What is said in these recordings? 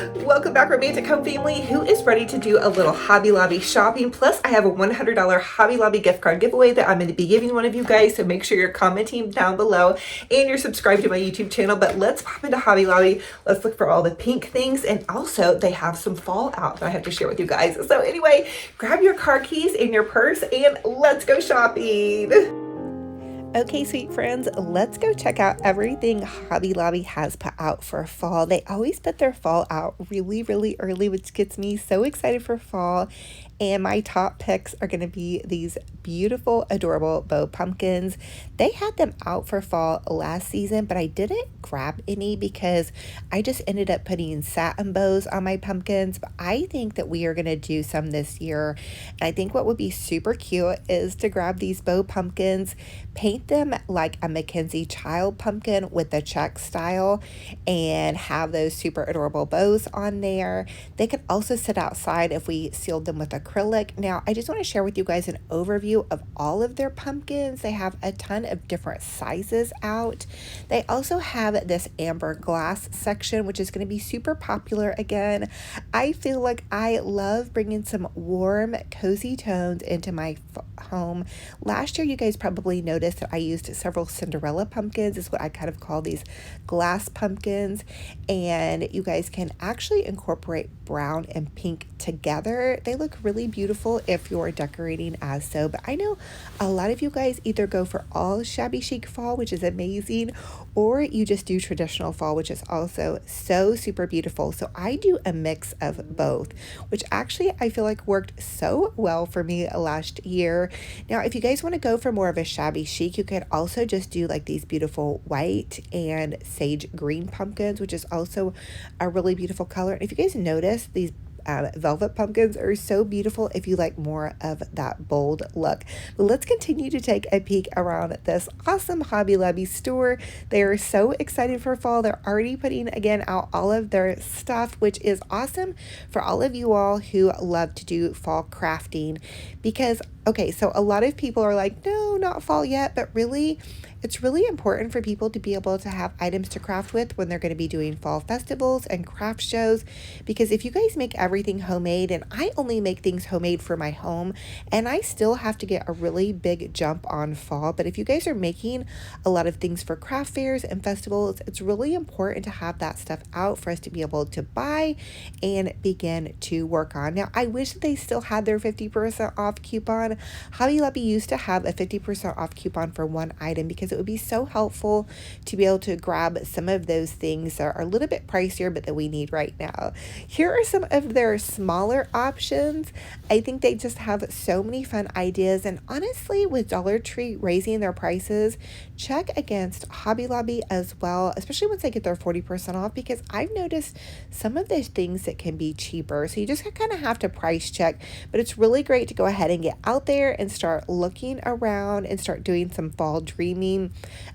Welcome back, romantic home family who is ready to do a little Hobby Lobby shopping. Plus, I have a $100 Hobby Lobby gift card giveaway that I'm going to be giving one of you guys. So make sure you're commenting down below and you're subscribed to my YouTube channel. But let's pop into Hobby Lobby. Let's look for all the pink things. And also, they have some fall out that I have to share with you guys. So anyway, grab your car keys in your purse and let's go shopping. Okay, sweet friends, let's go check out everything Hobby Lobby has put out for fall. They always put their fall out really, really early, which gets me so excited for fall. And my top picks are going to be these beautiful, adorable bow pumpkins. They had them out for fall last season, but I didn't grab any because I just ended up putting satin bows on my pumpkins. But I think that we are going to do some this year. And I think what would be super cute is to grab these bow pumpkins, paint them like a Mackenzie child pumpkin with the check style, and have those super adorable bows on there. They could also sit outside if we sealed them with acrylic. Now, I just want to share with you guys an overview of all of their pumpkins. They have a ton of different sizes out. They also have this amber glass section, which is going to be super popular again. I feel like I love bringing some warm, cozy tones into my home. Last year, you guys probably noticed that I used several Cinderella pumpkins, is what I kind of call these glass pumpkins. And you guys can actually incorporate brown and pink together. They look really beautiful if you're decorating as so, but I know a lot of you guys either go for all shabby chic fall, which is amazing, or you just do traditional fall, which is also so super beautiful. So I do a mix of both, which actually I feel like worked so well for me last year. Now, if you guys want to go for more of a shabby chic, you could also just do like these beautiful white and sage green pumpkins, which is also a really beautiful color. And if you guys notice, these velvet pumpkins are so beautiful if you like more of that bold look. But let's continue to take a peek around this awesome Hobby Lobby store. They are so excited for fall. They're already putting again out all of their stuff, which is awesome for all of you all who love to do fall crafting. Because okay, so a lot of people are like, no, not fall yet, but really it's really important for people to be able to have items to craft with when they're going to be doing fall festivals and craft shows. Because if you guys make everything homemade, and I only make things homemade for my home, and I still have to get a really big jump on fall. But if you guys are making a lot of things for craft fairs and festivals, it's really important to have that stuff out for us to be able to buy and begin to work on. Now, I wish that they still had their 50% off coupon. Hobby Lobby used to have a 50% off coupon for one item because it would be so helpful to be able to grab some of those things that are a little bit pricier but that we need right now. Here are some of their smaller options. I think they just have so many fun ideas, and honestly, with Dollar Tree raising their prices, check against Hobby Lobby as well, especially once they get their 40% off, because I've noticed some of those things that can be cheaper. So you just kind of have to price check, but it's really great to go ahead and get out there and start looking around and start doing some fall dreaming.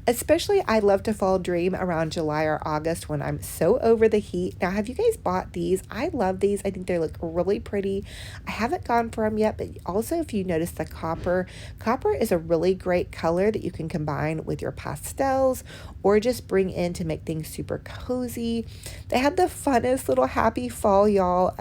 Especially, I love to fall dream around July or August when I'm so over the heat. Now, have you guys bought these? I love these. I think they look really pretty. I haven't gone for them yet, but also if you notice the copper is a really great color that you can combine with your pastels or just bring in to make things super cozy. They had the funnest little happy fall, y'all.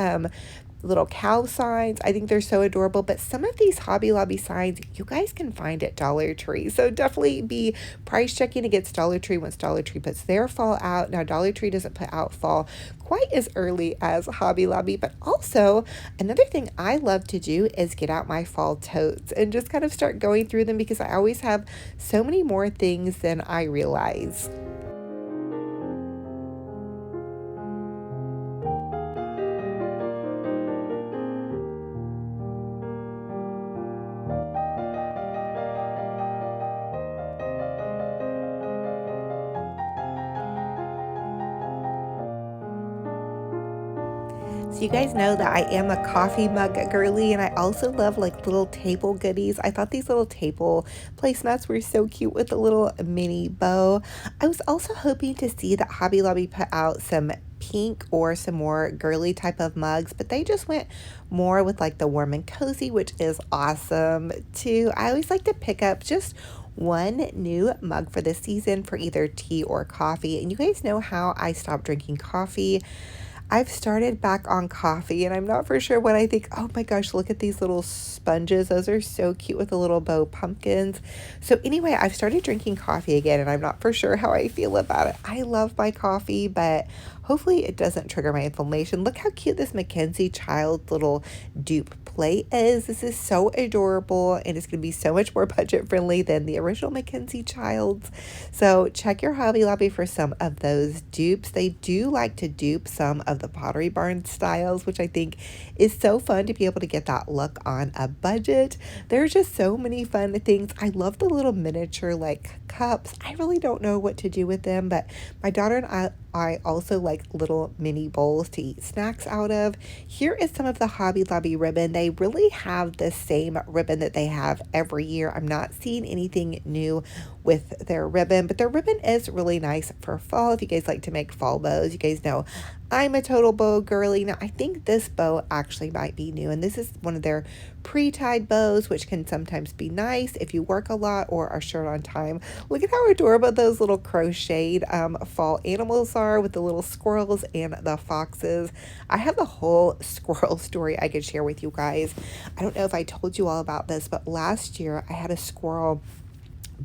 Little cow signs. I think they're so adorable, but some of these Hobby Lobby signs you guys can find at Dollar Tree. So definitely be price checking against Dollar Tree once Dollar Tree puts their fall out. Now, Dollar Tree doesn't put out fall quite as early as Hobby Lobby, but also another thing I love to do is get out my fall totes and just kind of start going through them because I always have so many more things than I realize. So you guys know that I am a coffee mug girly, and I also love like little table goodies. I thought these little table placemats were so cute with a little mini bow. I was also hoping to see that Hobby Lobby put out some pink or some more girly type of mugs, but they just went more with like the warm and cozy, which is awesome too. I always like to pick up just one new mug for this season for either tea or coffee. And you guys know how I stopped drinking coffee. I've started back on coffee and I'm not for sure what I think. Oh my gosh, look at these little sponges. Those are so cute with the little bow pumpkins. So anyway, I've started drinking coffee again and I'm not for sure how I feel about it. I love my coffee, but hopefully it doesn't trigger my inflammation. Look how cute this Mackenzie Child little dupe plate is. This is so adorable and it's going to be so much more budget friendly than the original Mackenzie Childs. So check your Hobby Lobby for some of those dupes. They do like to dupe some of the Pottery Barn styles, which I think is so fun to be able to get that look on a budget. There's just so many fun things. I love the little miniature like cups. I really don't know what to do with them, but my daughter and I also like little mini bowls to eat snacks out of. Here is some of the Hobby Lobby ribbon. They really have the same ribbon that they have every year. I'm not seeing anything new with their ribbon, but their ribbon is really nice for fall. If you guys like to make fall bows, you guys know I'm a total bow girly. Now, I think this bow actually might be new, and this is one of their pre-tied bows, which can sometimes be nice if you work a lot or are short on time. Look at how adorable those little crocheted fall animals are with the little squirrels and the foxes. I have the whole squirrel story I could share with you guys. I don't know if I told you all about this, but last year I had a squirrel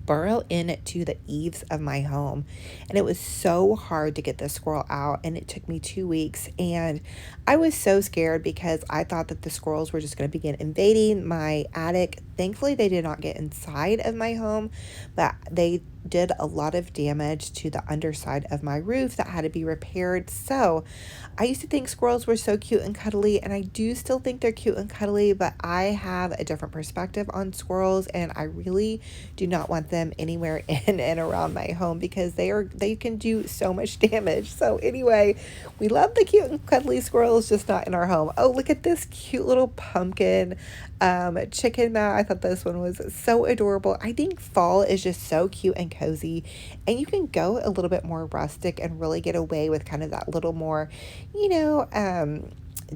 burrow into the eaves of my home, and it was so hard to get the squirrel out, and it took me 2 weeks, and I was so scared because I thought that the squirrels were just going to begin invading my attic. Thankfully they did not get inside of my home, but they did a lot of damage to the underside of my roof that had to be repaired. So I used to think squirrels were so cute and cuddly, and I do still think they're cute and cuddly, but I have a different perspective on squirrels, and I really do not want them anywhere in and around my home because they can do so much damage. So anyway, we love the cute and cuddly squirrels, just not in our home. Oh, look at this cute little pumpkin chicken mat. I thought this one was so adorable. I think fall is just so cute and cozy, and you can go a little bit more rustic and really get away with kind of that little more,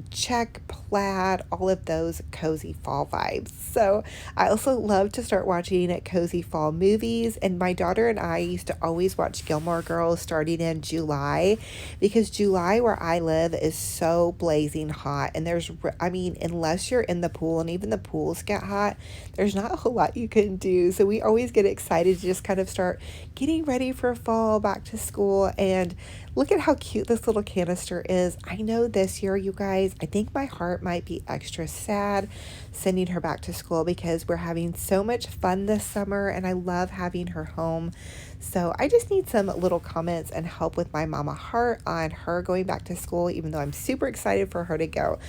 check, plaid, all of those cozy fall vibes. So I also love to start watching cozy fall movies, and my daughter and I used to always watch Gilmore Girls starting in July, because July where I live is so blazing hot, and unless you're in the pool, and even the pools get hot, there's not a whole lot you can do. So we always get excited to just kind of start getting ready for fall, back to school. And look at how cute this little canister is. I know this year, you guys, I think my heart might be extra sad sending her back to school because we're having so much fun this summer and I love having her home. So I just need some little comments and help with my mama heart on her going back to school, even though I'm super excited for her to go.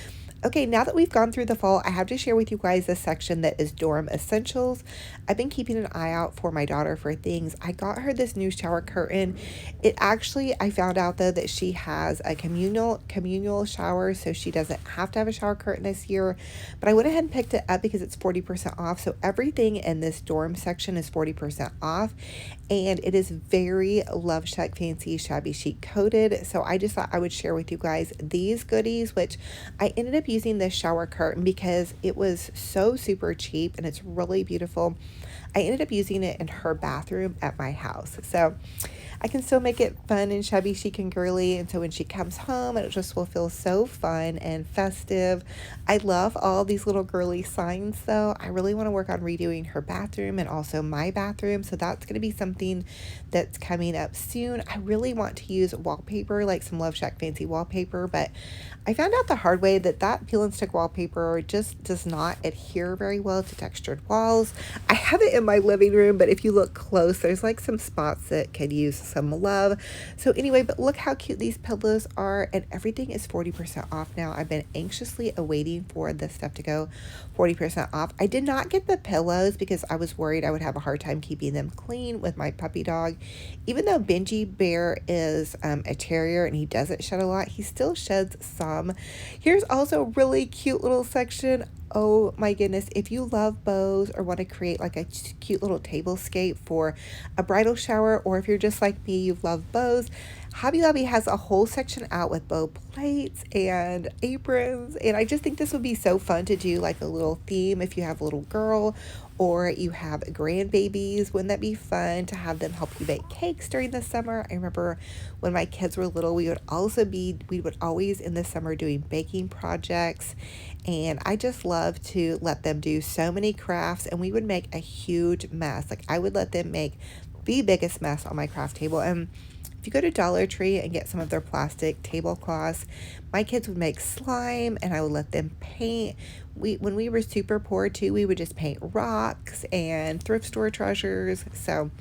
Okay, now that we've gone through the fall, I have to share with you guys this section that is dorm essentials. I've been keeping an eye out for my daughter for things. I got her this new shower curtain. I found out though that she has a communal shower, so she doesn't have to have a shower curtain this year. But I went ahead and picked it up because it's 40% off. So everything in this dorm section is 40% off. And it is very Love Shack Fancy Shabby Chic coated. So I just thought I would share with you guys these goodies, which I ended up using this shower curtain because it was so super cheap and it's really beautiful. I ended up using it in her bathroom at my house. So I can still make it fun and shabby chic and girly, and so when she comes home, it just will feel so fun and festive. I love all these little girly signs though. I really want to work on redoing her bathroom and also my bathroom, so that's going to be something that's coming up soon. I really want to use wallpaper, like some Love Shack Fancy wallpaper, but I found out the hard way that peel and stick wallpaper just does not adhere very well to textured walls. I have it in my living room, but if you look close, there's like some spots that could use some love. So anyway, but look how cute these pillows are, and everything is 40% off now. I've been anxiously awaiting for this stuff to go 40% off. I did not get the pillows because I was worried I would have a hard time keeping them clean with my puppy dog. Even though Benji Bear is a terrier and he doesn't shed a lot, he still sheds some. Here's also a really cute little section Oh my goodness, if you love bows or want to create like a cute little tablescape for a bridal shower, or if you're just like me, you love bows, Hobby Lobby has a whole section out with bow plates and aprons. And I just think this would be so fun to do like a little theme if you have a little girl or you have grandbabies. Wouldn't that be fun to have them help you bake cakes during the summer? I remember when my kids were little, we would always in the summer doing baking projects. And I just love to let them do so many crafts, and we would make a huge mess. Like I would let them make the biggest mess on my craft table. And if you go to Dollar Tree and get some of their plastic tablecloths, my kids would make slime and I would let them paint. When we were super poor too, we would just paint rocks and thrift store treasures. So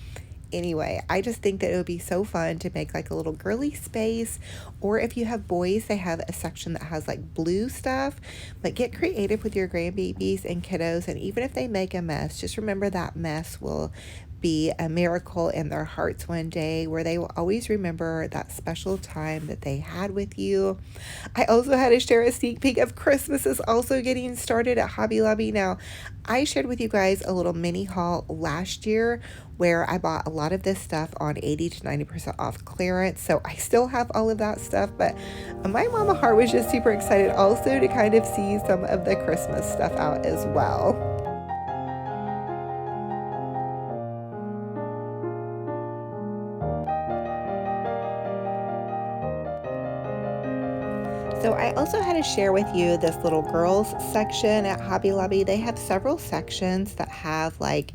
anyway, I just think that it would be so fun to make like a little girly space. Or if you have boys, they have a section that has like blue stuff. But get creative with your grandbabies and kiddos, and even if they make a mess, just remember that mess will be a miracle in their hearts one day, where they will always remember that special time that they had with you. I also had to share a sneak peek of Christmas is also getting started at Hobby Lobby. Now, I shared with you guys a little mini haul last year where I bought a lot of this stuff on 80 to 90% off clearance. So I still have all of that stuff, but my mama heart was just super excited also to kind of see some of the Christmas stuff out as well. So I also had to share with you this little girls section at Hobby Lobby. They have several sections that have like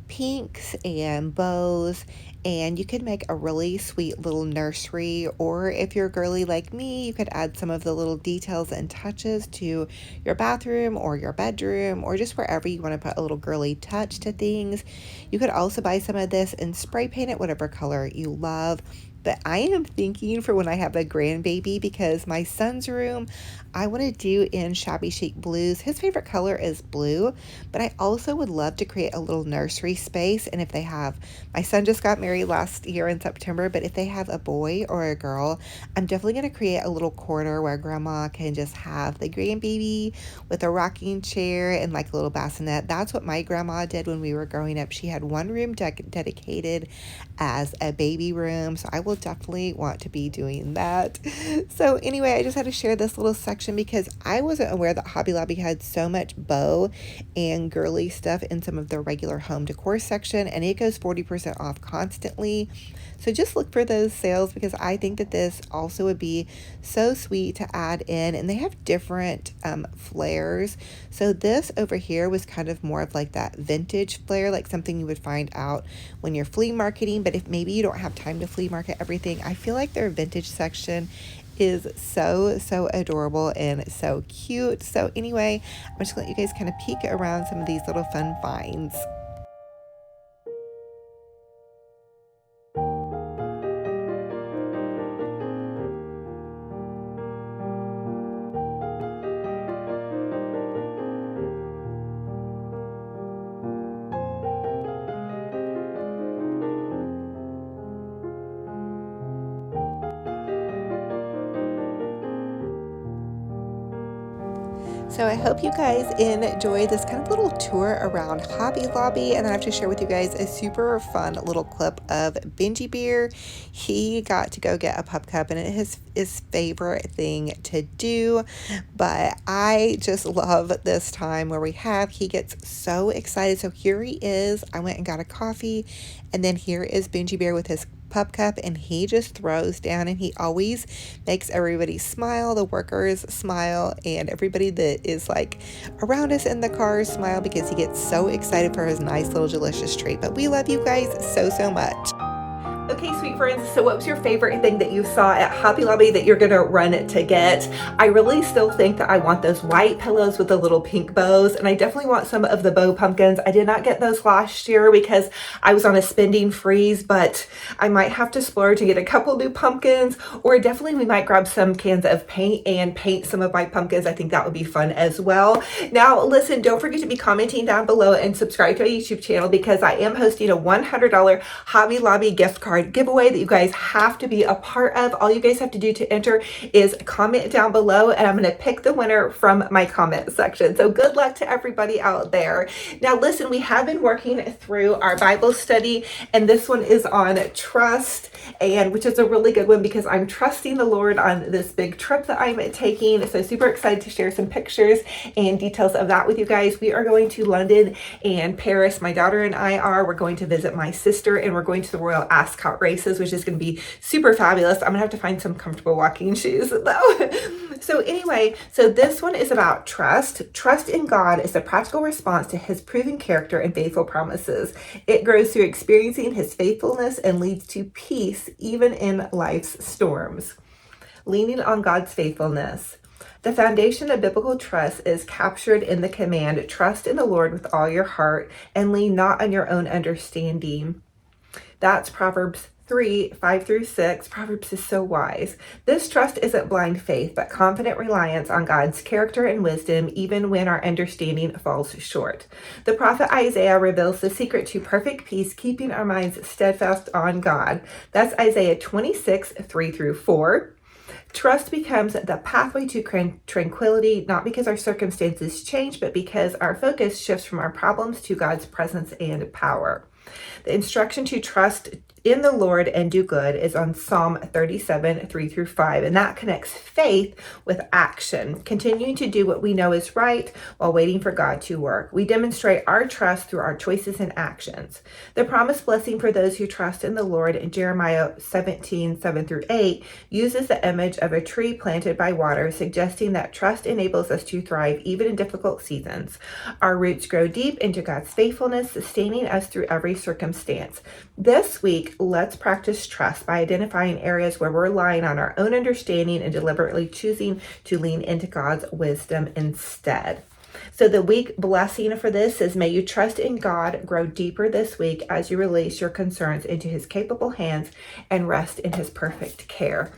pinks and bows, and you could make a really sweet little nursery. Or if you're girly like me, you could add some of the little details and touches to your bathroom or your bedroom, or just wherever you want to put a little girly touch to things. You could also buy some of this and spray paint it whatever color you love. But I am thinking for when I have a grandbaby, because my son's room, I want to do in shabby chic blues. His favorite color is blue, but I also would love to create a little nursery space. And if they have, my son just got married last year in September, but if they have a boy or a girl, I'm definitely going to create a little corner where grandma can just have the grandbaby with a rocking chair and like a little bassinet. That's what my grandma did when we were growing up. She had one room dedicated as a baby room, so I will definitely want to be doing that. So anyway, I just had to share this little section because I wasn't aware that Hobby Lobby had so much bow and girly stuff in some of their regular home decor section, and it goes 40% off constantly. So just look for those sales, because I think that this also would be so sweet to add in. And they have different flares. So this over here was kind of more of like that vintage flair, like something you would find out when you're flea marketing. But if maybe you don't have time to flea market everything, I feel like their vintage section is so adorable and so cute. So anyway, I'm just gonna let you guys kind of peek around some of these little fun finds. So I hope you guys enjoy this kind of little tour around Hobby Lobby, and then I have to share with you guys a super fun little clip of Benji Bear. He got to go get a pup cup, and it is his favorite thing to do, but I just love this time where he gets so excited. So here he is. I went and got a coffee, and then here is Benji Bear with his pup cup, and he just throws down, and he always makes everybody smile, the workers smile, and everybody that is like around us in the car smile, because he gets so excited for his nice little delicious treat. But we love you guys so much. Okay, sweet friends, so what was your favorite thing that you saw at Hobby Lobby that you're gonna run to get? I really still think that I want those white pillows with the little pink bows, and I definitely want some of the bow pumpkins. I did not get those last year because I was on a spending freeze, but I might have to splurge and get a couple new pumpkins, or definitely we might grab some cans of paint and paint some of my pumpkins. I think that would be fun as well. Now, listen, don't forget to be commenting down below and subscribe to my YouTube channel, because I am hosting a $100 Hobby Lobby gift card card giveaway that you guys have to be a part of. All you guys have to do to enter is comment down below, and I'm going to pick the winner from my comment section. So good luck to everybody out there. Now listen, we have been working through our Bible study, and this one is on trust, and which is a really good one because I'm trusting the Lord on this big trip that I'm taking. So super excited to share some pictures and details of that with you guys. We are going to London and Paris. My daughter and I are. We're going to visit my sister, and we're going to the Royal Ascot races, which is going to be super fabulous. I'm gonna have to find some comfortable walking shoes though. So anyway, so this one is about trust. Trust in God is a practical response to his proven character and faithful promises. It grows through experiencing his faithfulness and leads to peace even in life's storms. Leaning on God's faithfulness. The foundation of biblical trust is captured in the command, trust in the Lord with all your heart and lean not on your own understanding. That's Proverbs 3:5-6. Proverbs is so wise. This trust isn't blind faith, but confident reliance on God's character and wisdom, even when our understanding falls short. The prophet Isaiah reveals the secret to perfect peace, keeping our minds steadfast on God. That's Isaiah 26:3-4. Trust becomes the pathway to tranquility, not because our circumstances change, but because our focus shifts from our problems to God's presence and power. The instruction to trust in the Lord and do good is on Psalm 37:3-5, and that connects faith with action, continuing to do what we know is right while waiting for God to work. We demonstrate our trust through our choices and actions. The promised blessing for those who trust in the Lord in Jeremiah 17:7-8 uses the image of a tree planted by water, suggesting that trust enables us to thrive even in difficult seasons. Our roots grow deep into God's faithfulness, sustaining us through every circumstance. This week, let's practice trust by identifying areas where we're relying on our own understanding and deliberately choosing to lean into God's wisdom instead. So the week blessing for this is, may you trust in God, grow deeper this week as you release your concerns into his capable hands and rest in his perfect care.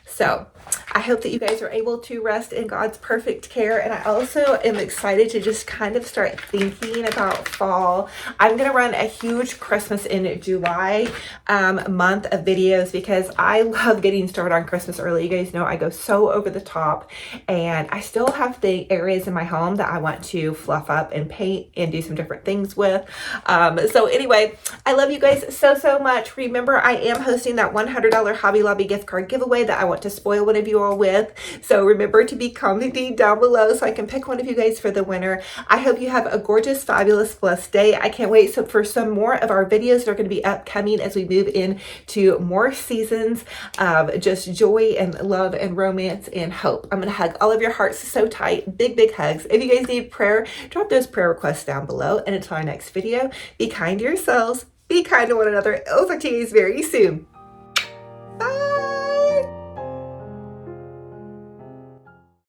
So I hope that you guys are able to rest in God's perfect care. And I also am excited to just kind of start thinking about fall. I'm going to run a huge Christmas in July month of videos because I love getting started on Christmas early. You guys know I go so over the top, and I still have the areas in my home that I want to fluff up and paint and do some different things with. So anyway, I love you guys so much. Remember, I am hosting that $100 Hobby Lobby gift card giveaway that I want to spoil one of you all with. So remember to be commenting down below so I can pick one of you guys for the winner. I hope you have a gorgeous, fabulous, blessed day. I can't wait for some more of our videos that are going to be upcoming as we move into more seasons of just joy and love and romance and hope. I'm going to hug all of your hearts so tight. Big hugs. If you guys need prayer, drop those prayer requests down below. And until our next video, be kind to yourselves, be kind to one another. I'll talk to you guys very soon.